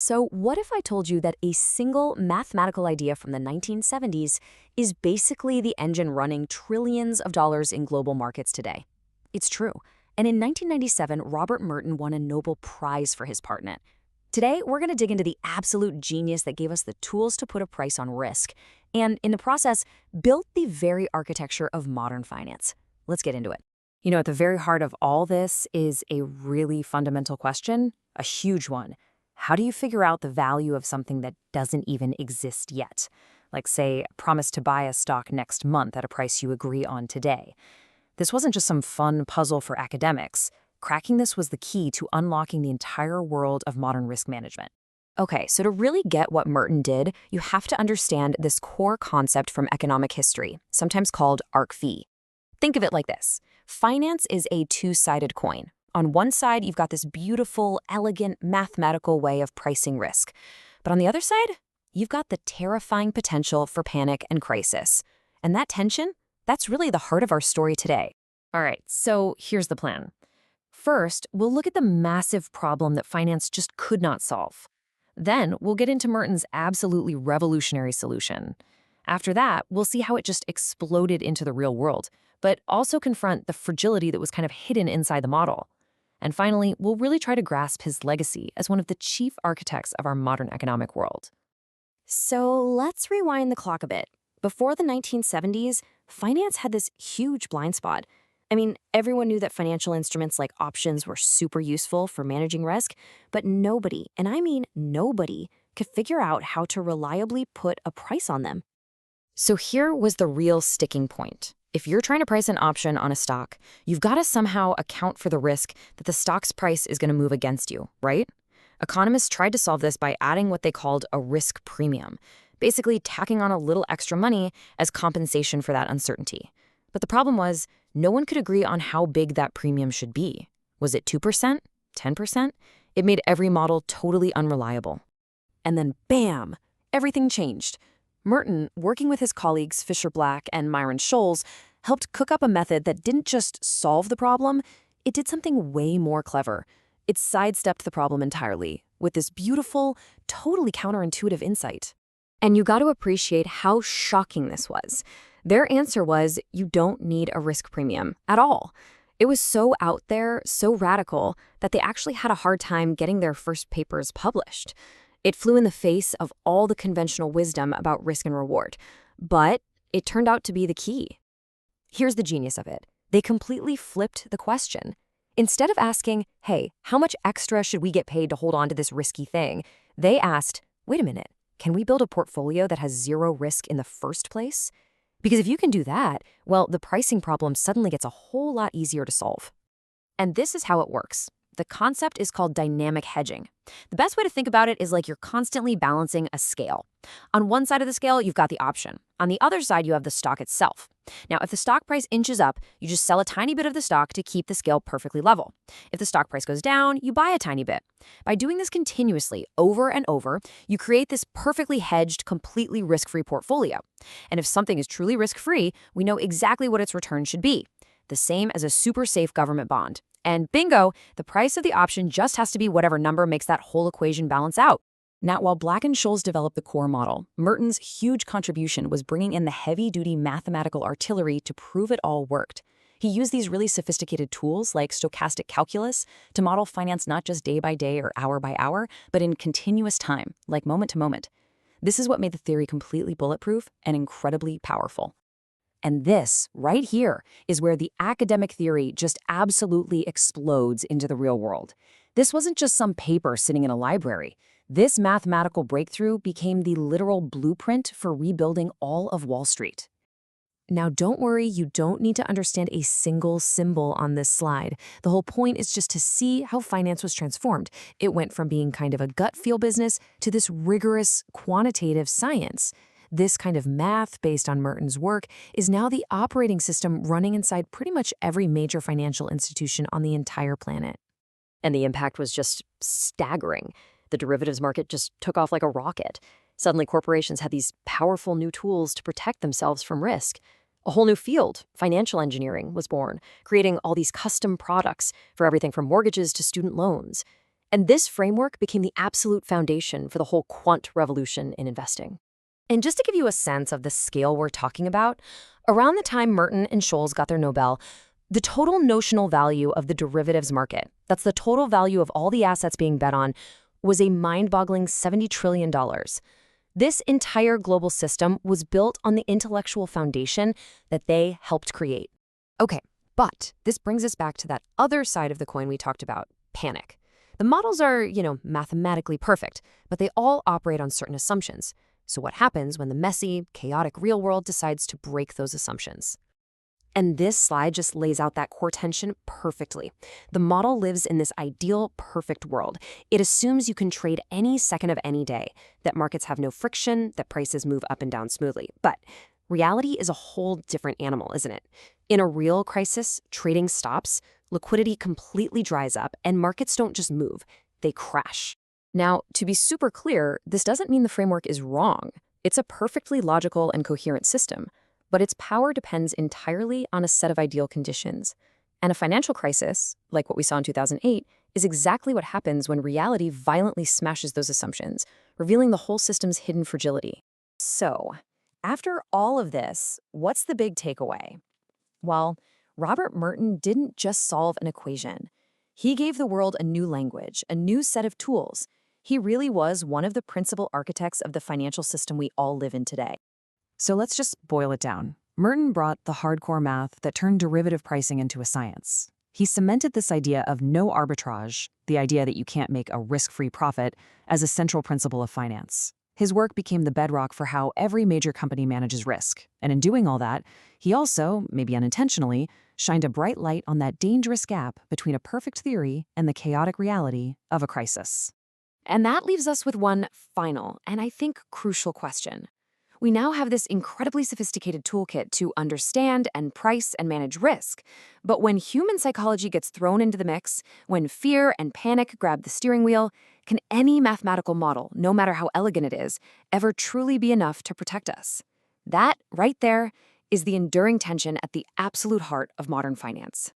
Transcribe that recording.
So, what if I told you that a single mathematical idea from the 1970s is basically the engine running trillions of dollars in global markets today? It's true. And in 1997, Robert Merton won a Nobel Prize for his part in it. Today, we're going to dig into the absolute genius that gave us the tools to put a price on risk, and in the process, built the very architecture of modern finance. Let's get into it. At the very heart of all this is a really fundamental question, a huge one. How do you figure out the value of something that doesn't even exist yet? Like, say, promise to buy a stock next month at a price you agree on today. This wasn't just some fun puzzle for academics. Cracking this was the key to unlocking the entire world of modern risk management. Okay, so to really get what Merton did, you have to understand this core concept from economic history, sometimes called arc-V. Think of it like this. Finance is a two-sided coin. On one side, you've got this beautiful, elegant, mathematical way of pricing risk. But on the other side, you've got the terrifying potential for panic and crisis. And that tension, that's really the heart of our story today. All right, so here's the plan. First, we'll look at the massive problem that finance just could not solve. Then, we'll get into Merton's absolutely revolutionary solution. After that, we'll see how it just exploded into the real world, but also confront the fragility that was kind of hidden inside the model. And finally, we'll really try to grasp his legacy as one of the chief architects of our modern economic world. So let's rewind the clock a bit. Before the 1970s, finance had this huge blind spot. I mean, everyone knew that financial instruments like options were super useful for managing risk, but nobody, and I mean nobody, could figure out how to reliably put a price on them. So here was the real sticking point. If you're trying to price an option on a stock, you've got to somehow account for the risk that the stock's price is going to move against you, right? Economists tried to solve this by adding what they called a risk premium, basically tacking on a little extra money as compensation for that uncertainty. But the problem was, no one could agree on how big that premium should be. Was it 2%? 10%? It made every model totally unreliable. And then bam, everything changed. Merton, working with his colleagues Fisher Black and Myron Scholes, helped cook up a method that didn't just solve the problem, it did something way more clever. It sidestepped the problem entirely, with this beautiful, totally counterintuitive insight. And you got to appreciate how shocking this was. Their answer was, you don't need a risk premium at all. It was so out there, so radical, that they actually had a hard time getting their first papers published. It flew in the face of all the conventional wisdom about risk and reward, but it turned out to be the key. Here's the genius of it. They completely flipped the question. Instead of asking, hey, how much extra should we get paid to hold on to this risky thing? They asked, wait a minute, can we build a portfolio that has zero risk in the first place? Because if you can do that, well, the pricing problem suddenly gets a whole lot easier to solve. And this is how it works. The concept is called dynamic hedging. The best way to think about it is like you're constantly balancing a scale. On one side of the scale, you've got the option. On the other side, you have the stock itself. Now, if the stock price inches up, you just sell a tiny bit of the stock to keep the scale perfectly level. If the stock price goes down, you buy a tiny bit. By doing this continuously, over and over, you create this perfectly hedged, completely risk-free portfolio. And if something is truly risk-free, we know exactly what its return should be. The same as a super safe government bond. And bingo, the price of the option just has to be whatever number makes that whole equation balance out. Now, while Black and Scholes developed the core model, Merton's huge contribution was bringing in the heavy-duty mathematical artillery to prove it all worked. He used these really sophisticated tools like stochastic calculus to model finance not just day by day or hour by hour, but in continuous time, like moment to moment. This is what made the theory completely bulletproof and incredibly powerful. And this, right here, is where the academic theory just absolutely explodes into the real world. This wasn't just some paper sitting in a library. This mathematical breakthrough became the literal blueprint for rebuilding all of Wall Street. Now, don't worry, you don't need to understand a single symbol on this slide. The whole point is just to see how finance was transformed. It went from being kind of a gut feel business to this rigorous quantitative science. This kind of math, based on Merton's work, is now the operating system running inside pretty much every major financial institution on the entire planet. And the impact was just staggering. The derivatives market just took off like a rocket. Suddenly, corporations had these powerful new tools to protect themselves from risk. A whole new field, financial engineering, was born, creating all these custom products for everything from mortgages to student loans. And this framework became the absolute foundation for the whole quant revolution in investing. And just to give you a sense of the scale we're talking about, around the time Merton and Scholes got their Nobel, the total notional value of the derivatives market, that's the total value of all the assets being bet on, was a mind-boggling $70 trillion. This entire global system was built on the intellectual foundation that they helped create. Okay, but this brings us back to that other side of the coin we talked about, panic. The models are, mathematically perfect, but they all operate on certain assumptions. So what happens when the messy, chaotic real world decides to break those assumptions? And this slide just lays out that core tension perfectly. The model lives in this ideal, perfect world. It assumes you can trade any second of any day, that markets have no friction, that prices move up and down smoothly. But reality is a whole different animal, isn't it? In a real crisis, trading stops, liquidity completely dries up, and markets don't just move, they crash. Now, to be super clear, this doesn't mean the framework is wrong. It's a perfectly logical and coherent system, but its power depends entirely on a set of ideal conditions. And a financial crisis, like what we saw in 2008, is exactly what happens when reality violently smashes those assumptions, revealing the whole system's hidden fragility. So, after all of this, what's the big takeaway? Well, Robert Merton didn't just solve an equation. He gave the world a new language, a new set of tools. He really was one of the principal architects of the financial system we all live in today. So let's just boil it down. Merton brought the hardcore math that turned derivative pricing into a science. He cemented this idea of no arbitrage, the idea that you can't make a risk-free profit, as a central principle of finance. His work became the bedrock for how every major company manages risk. And in doing all that, he also, maybe unintentionally, shined a bright light on that dangerous gap between a perfect theory and the chaotic reality of a crisis. And that leaves us with one final, and I think crucial question. We now have this incredibly sophisticated toolkit to understand and price and manage risk. But when human psychology gets thrown into the mix, when fear and panic grab the steering wheel, can any mathematical model, no matter how elegant it is, ever truly be enough to protect us? That, right there, is the enduring tension at the absolute heart of modern finance.